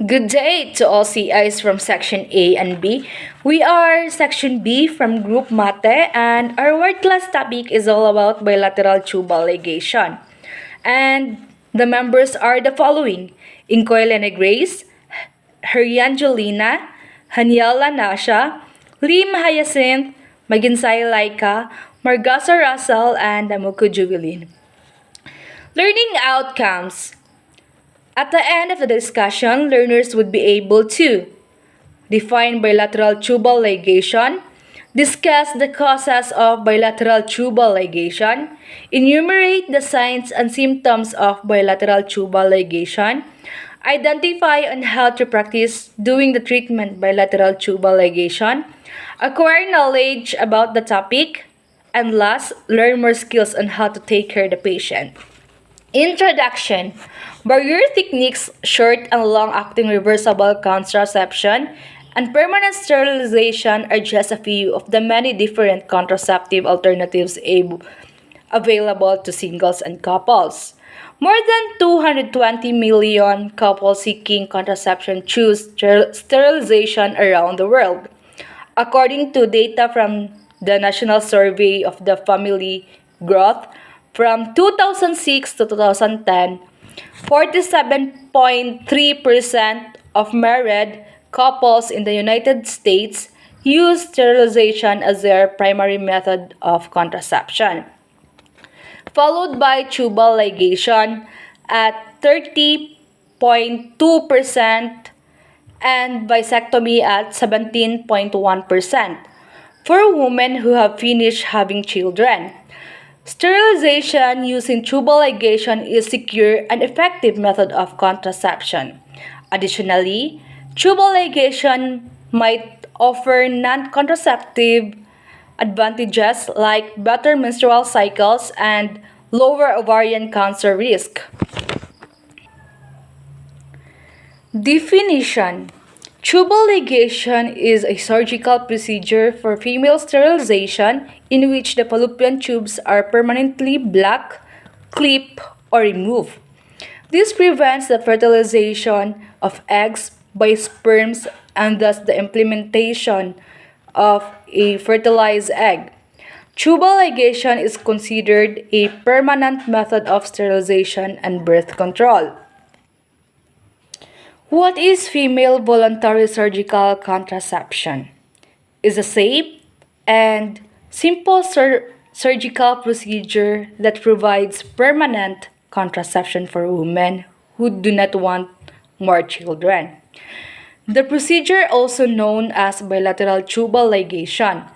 Good day to all CIs from Section A and B. We are Section B from Group Mate, and our word class topic is all about bilateral tubal ligation. And the members are the following: Inkoy Lene Grace, Heriangelina, Haniela Nasha, Lim Hyacinth, Maginsay Laika, Margasa Russell, and Damuko Jubilin. Learning outcomes. At the end of the discussion, learners would be able to define bilateral tubal ligation, discuss the causes of bilateral tubal ligation, enumerate the signs and symptoms of bilateral tubal ligation, identify on how to practice doing the treatment bilateral tubal ligation, acquire knowledge about the topic, and last, learn more skills on how to take care of the patient. Introduction. Barrier techniques, short and long-acting reversible contraception, and permanent sterilization are just a few of the many different contraceptive alternatives available to singles and couples. More than 220 million couples seeking contraception choose sterilization around the world. According to data from the National Survey of the Family Growth, from 2006 to 2010, 47.3% of married couples in the United States use sterilization as their primary method of contraception, followed by tubal ligation at 30.2% and vasectomy at 17.1% for women who have finished having children. Sterilization using tubal ligation is a secure and effective method of contraception. Additionally, tubal ligation might offer non-contraceptive advantages like better menstrual cycles and lower ovarian cancer risk. Definition. Tubal ligation is a surgical procedure for female sterilization in which the fallopian tubes are permanently blocked, clipped, or removed. This prevents the fertilization of eggs by sperms and thus the implementation of a fertilized egg. Tubal ligation is considered a permanent method of sterilization and birth control. What is female voluntary surgical contraception? Is a safe and simple surgical procedure that provides permanent contraception for women who do not want more children. The procedure, also known as bilateral tubal ligation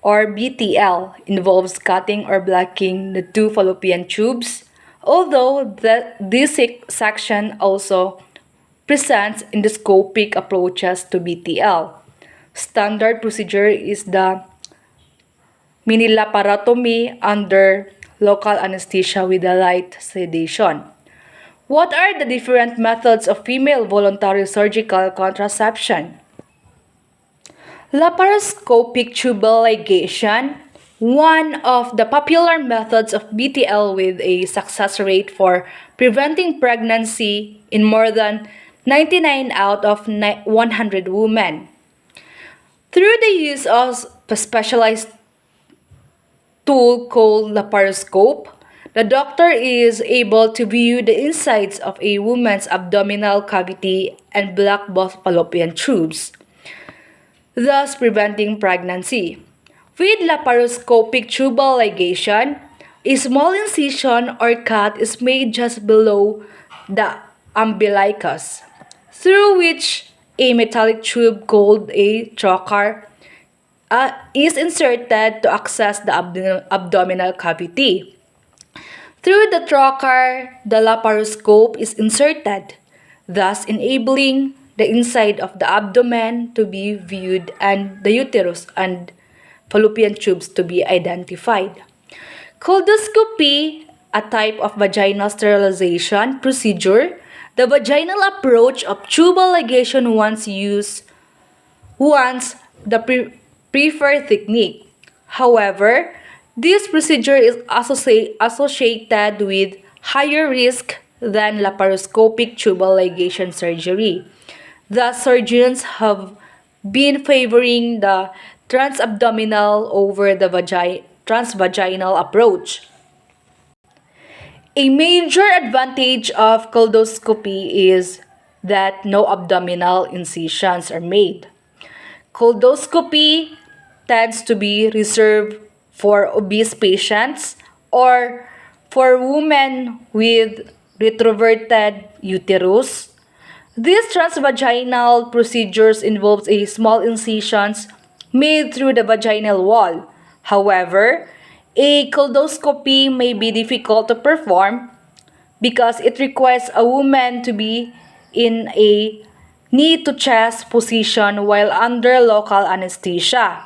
or BTL, involves cutting or blocking the two fallopian tubes, although this section also presents endoscopic approaches to BTL. Standard procedure is the mini-laparotomy under local anesthesia with a light sedation. What are the different methods of female voluntary surgical contraception? Laparoscopic tubal ligation, one of the popular methods of BTL with a success rate for preventing pregnancy in more than 99 out of 100 women. Through the use of a specialized tool called laparoscope, the doctor is able to view the insides of a woman's abdominal cavity and block both fallopian tubes, thus preventing pregnancy. With laparoscopic tubal ligation, a small incision or cut is made just below the umbilicus, through which a metallic tube called a trocar is inserted to access the abdominal cavity. Through the trocar, the laparoscope is inserted, thus enabling the inside of the abdomen to be viewed and the uterus and fallopian tubes to be identified. Coldoscopy, a type of vaginal sterilization procedure, the vaginal approach of tubal ligation once the preferred technique. However, this procedure is associated with higher risk than laparoscopic tubal ligation surgery. Thus, surgeons have been favoring the transabdominal over the transvaginal approach. A major advantage of coldoscopy is that no abdominal incisions are made. Coldoscopy tends to be reserved for obese patients or for women with retroverted uterus. These transvaginal procedures involves a small incisions made through the vaginal wall. However, a coldoscopy may be difficult to perform because it requires a woman to be in a knee to chest position while under local anesthesia.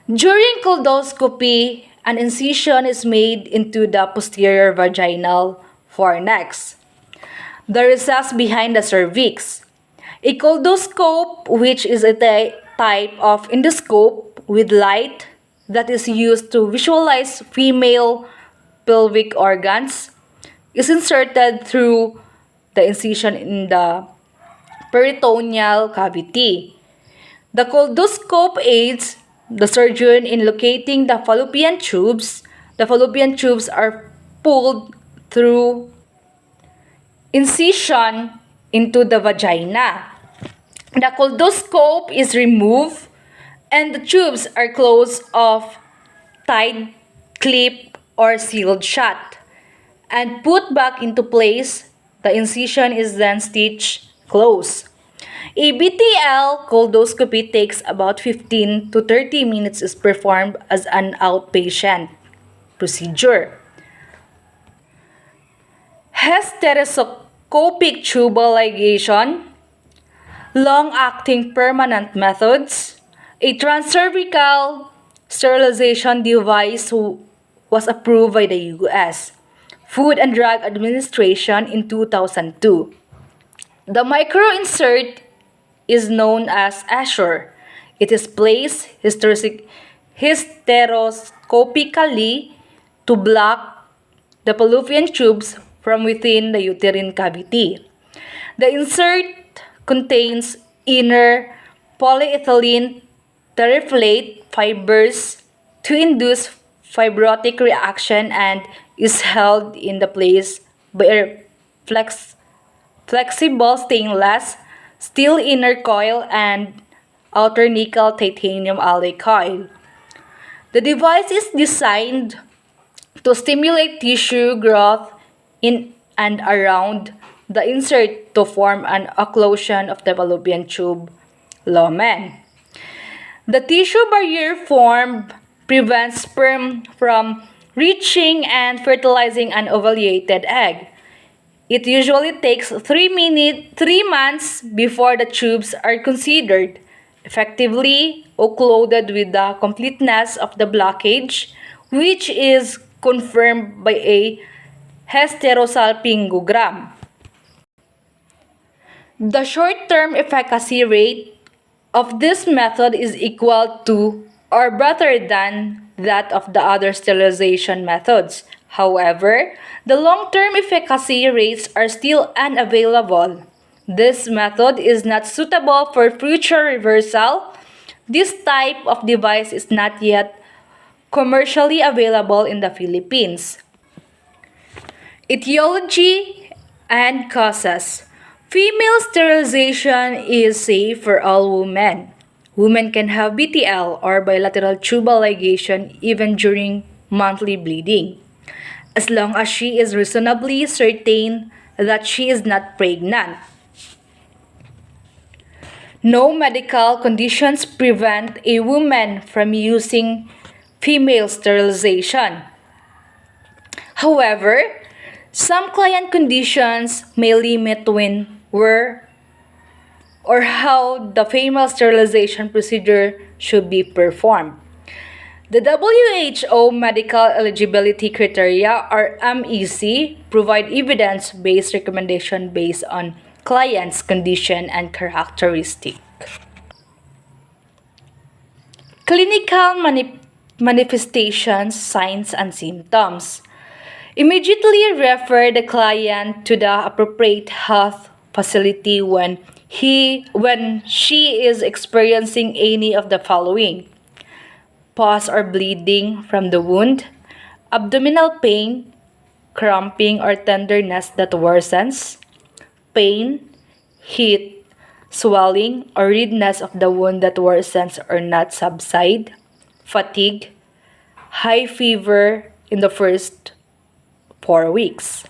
During coldoscopy, an incision is made into the posterior vaginal fornix, the recess behind the cervix. A coldoscope, which is a type of endoscope with light that is used to visualize female pelvic organs, is inserted through the incision in the peritoneal cavity. The coldoscope aids the surgeon in locating the fallopian tubes. The fallopian tubes are pulled through incision into the vagina. The coldoscope is removed and the tubes are closed off, tied, clipped, or sealed shut and put back into place. The incision is then stitched close. A BTL coldoscopy takes about 15 to 30 minutes is performed as an outpatient procedure. Hysteroscopic tubal ligation, long-acting permanent methods. A transcervical sterilization device was approved by the U.S. Food and Drug Administration in 2002. The microinsert is known as Assure. It is placed hysteroscopically to block the fallopian tubes from within the uterine cavity. The insert contains inner polyethylene terephthalate fibers to induce fibrotic reaction and is held in the place by a flexible stainless steel inner coil and outer nickel titanium alloy coil. The device is designed to stimulate tissue growth in and around the insert to form an occlusion of the fallopian tube lumen. The tissue barrier formed prevents sperm from reaching and fertilizing an ovulated egg. It usually takes 3 months before the tubes are considered effectively occluded with the completeness of the blockage, which is confirmed by a hysterosalpingogram. The short-term efficacy rate of this method is equal to or better than that of the other sterilization methods. However, the long-term efficacy rates are still unavailable. This method is not suitable for future reversal. This type of device is not yet commercially available in the Philippines. Etiology and causes. Female sterilization is safe for all women. Women can have BTL or bilateral tubal ligation even during monthly bleeding, as long as she is reasonably certain that she is not pregnant. No medical conditions prevent a woman from using female sterilization. However, some client conditions may limit when, where, or how the female sterilization procedure should be performed. The WHO Medical Eligibility Criteria, or MEC, provide evidence-based recommendation based on client's condition and characteristic. Clinical manifestations, signs, and symptoms. Immediately refer the client to the appropriate health facility when she is experiencing any of the following: pus or bleeding from the wound, abdominal pain, cramping or tenderness that worsens, pain, heat, swelling or redness of the wound that worsens or not subside, fatigue, high fever in the first 4 weeks.